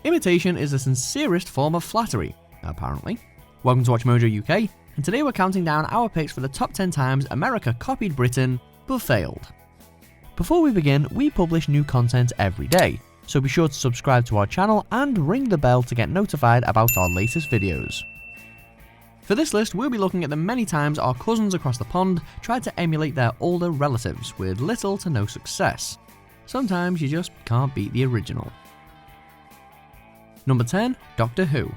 Imitation is the sincerest form of flattery, apparently. Welcome to Watch Mojo UK, and today we're counting down our picks for the top 10 times America copied Britain, but failed. Before we begin, we publish new content every day, so be sure to subscribe to our channel and ring the bell to get notified about our latest videos. For this list, we'll be looking at the many times our cousins across the pond tried to emulate their older relatives with little to no success. Sometimes you just can't beat the original. Number 10, Doctor Who.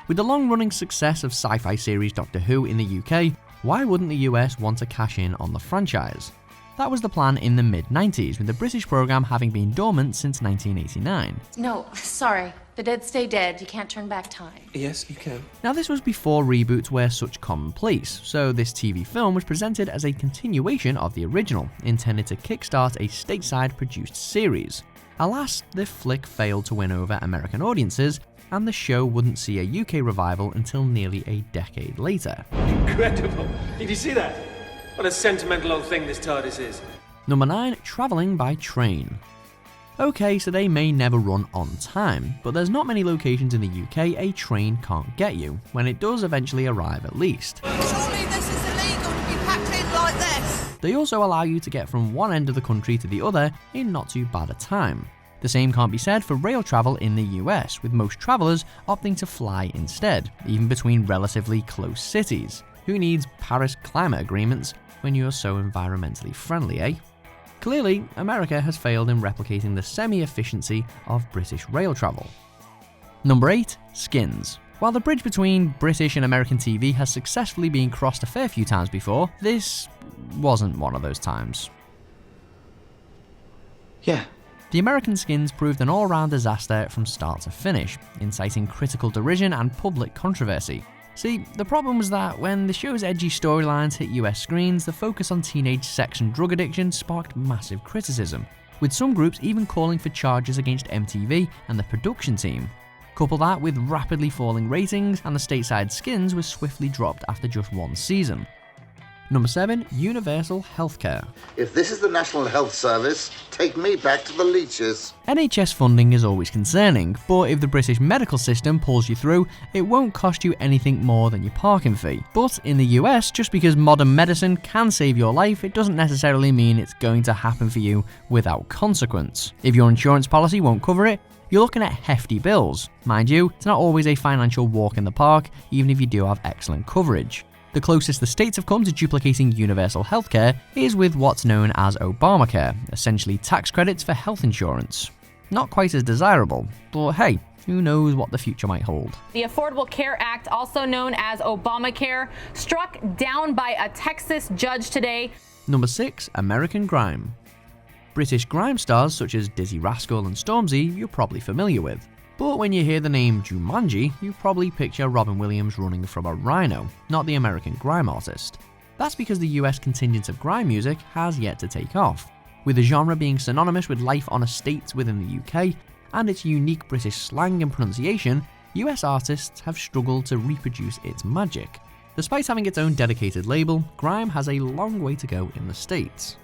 With the long-running success of sci-fi series Doctor Who in the UK, why wouldn't the US want to cash in on the franchise? That was the plan in the mid-90s, with the British programme having been dormant since 1989. No, sorry. The dead stay dead. You can't turn back time. Yes, you can. Now, this was before reboots were such commonplace, so this TV film was presented as a continuation of the original, intended to kickstart a stateside produced series. Alas, the flick failed to win over American audiences, and the show wouldn't see a UK revival until nearly a decade later. Incredible! Did you see that? What a sentimental old thing this TARDIS is. Number 9, travelling by train. Okay, so they may never run on time, but there's not many locations in the UK a train can't get you, when it does eventually arrive at least. Surely this is illegal to be packed in like this. They also allow you to get from one end of the country to the other in not too bad a time. The same can't be said for rail travel in the US, with most travellers opting to fly instead, even between relatively close cities. Who needs Paris climate agreements when you're so environmentally friendly, eh? Clearly, America has failed in replicating the semi-efficiency of British rail travel. Number 8, skins. While the bridge between British and American TV has successfully been crossed a fair few times before, this wasn't one of those times. Yeah. The American skins proved an all-round disaster from start to finish, inciting critical derision and public controversy. See, the problem was that when the show's edgy storylines hit US screens, the focus on teenage sex and drug addiction sparked massive criticism, with some groups even calling for charges against MTV and the production team. Couple that with rapidly falling ratings, and the stateside skins were swiftly dropped after just one season. Number 7, universal healthcare. If this is the National Health Service, take me back to the leeches. NHS funding is always concerning, but if the British medical system pulls you through, it won't cost you anything more than your parking fee. But in the US, just because modern medicine can save your life, it doesn't necessarily mean it's going to happen for you without consequence. If your insurance policy won't cover it, you're looking at hefty bills. Mind you, it's not always a financial walk in the park, even if you do have excellent coverage. The closest the states have come to duplicating universal healthcare is with what's known as Obamacare, essentially tax credits for health insurance. Not quite as desirable, but hey, who knows what the future might hold. The Affordable Care Act, also known as Obamacare, struck down by a Texas judge today. Number 6, American Grime. British grime stars such as Dizzy Rascal and Stormzy you're probably familiar with. But when you hear the name Jumanji, you probably picture Robin Williams running from a rhino, not the American grime artist. That's because the US contingent of grime music has yet to take off, with the genre being synonymous with life on estates within the UK, and its unique British slang and pronunciation, US artists have struggled to reproduce its magic. Despite having its own dedicated label, grime has a long way to go in the States.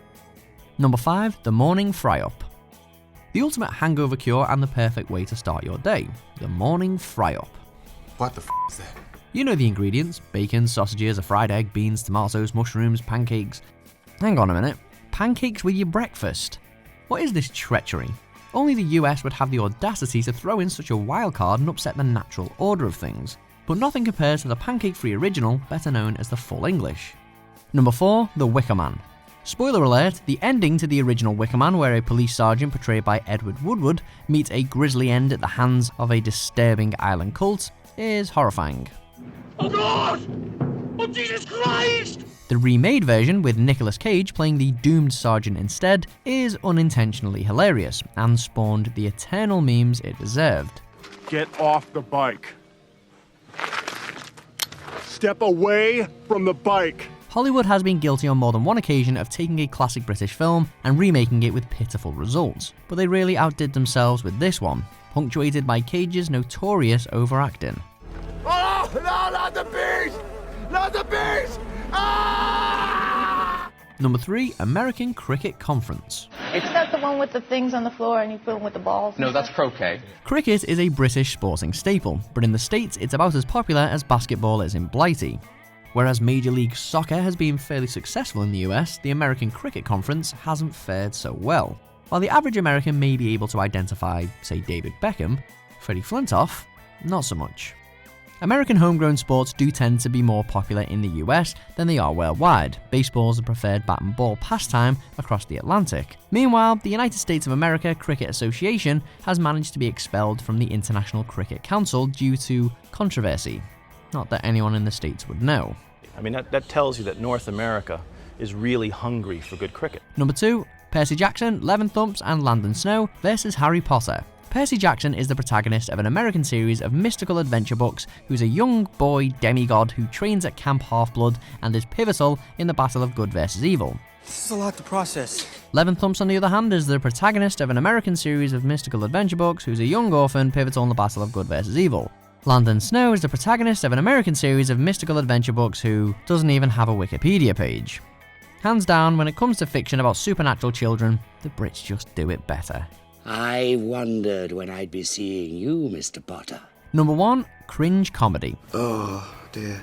Number 5, the morning fry-up. The ultimate hangover cure and the perfect way to start your day, the morning fry-up. What the f*** is that? You know the ingredients: bacon, sausages, a fried egg, beans, tomatoes, mushrooms, pancakes. Hang on a minute, pancakes with your breakfast? What is this treachery? Only the US would have the audacity to throw in such a wild card and upset the natural order of things. But nothing compares to the pancake-free original, better known as the full English. Number 4, the Wicker Man. Spoiler alert, the ending to the original Wicker Man, where a police sergeant portrayed by Edward Woodward meets a grisly end at the hands of a disturbing island cult, is horrifying. Oh God! Oh Jesus Christ! The remade version, with Nicolas Cage playing the doomed sergeant instead, is unintentionally hilarious and spawned the eternal memes it deserved. Get off the bike. Step away from the bike. Hollywood has been guilty on more than one occasion of taking a classic British film and remaking it with pitiful results, but they really outdid themselves with this one, punctuated by Cage's notorious overacting. Oh, no, not the beast! Not the beast! Ah! Number 3, American Cricket Conference. Is that the one with the things on the floor and you fill them with the balls? No, that's croquet. Cricket is a British sporting staple, but in the States it's about as popular as basketball is in Blighty. Whereas Major League Soccer has been fairly successful in the US, the American Cricket Conference hasn't fared so well. While the average American may be able to identify, say, David Beckham, Freddie Flintoff, not so much. American homegrown sports do tend to be more popular in the US than they are worldwide. Baseball is the preferred bat and ball pastime across the Atlantic. Meanwhile, the United States of America Cricket Association has managed to be expelled from the International Cricket Council due to controversy. Not that anyone in the States would know. I mean, that tells you that North America is really hungry for good cricket. Number 2, Percy Jackson, Leven, Thumps and Landon versus Harry Potter. Percy Jackson is the protagonist of an American series of mystical adventure books who's a young boy demigod who trains at Camp Half-Blood and is pivotal in the battle of good versus evil. This is a lot to process. Leven Thumps, on the other hand, is the protagonist of an American series of mystical adventure books who's a young orphan pivotal in the battle of good versus evil. Landon is the protagonist of an American series of mystical adventure books who doesn't even have a Wikipedia page. Hands down, when it comes to fiction about supernatural children, the Brits just do it better. I wondered when I'd be seeing you, Mr. Potter. Number 1, Cringe Comedy. Oh, dear.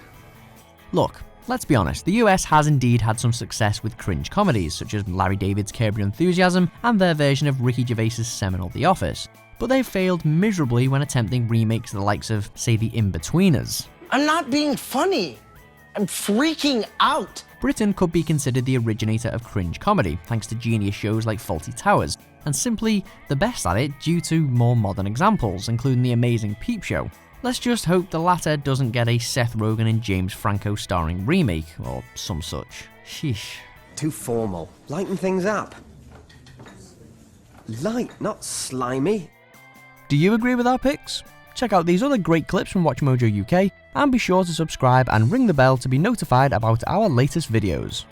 Look, let's be honest, the US has indeed had some success with cringe comedies, such as Larry David's Curb Your Enthusiasm and their version of Ricky Gervais's seminal The Office. But they've failed miserably when attempting remakes of the likes of, say, The In-Betweeners. I'm not being funny. I'm freaking out. Britain could be considered the originator of cringe comedy, thanks to genius shows like Fawlty Towers, and simply the best at it due to more modern examples, including The Amazing Peep Show. Let's just hope the latter doesn't get a Seth Rogen and James Franco starring remake, or some such. Sheesh. Too formal. Lighten things up. Light, not slimy. Do you agree with our picks? Check out these other great clips from WatchMojo UK, and be sure to subscribe and ring the bell to be notified about our latest videos.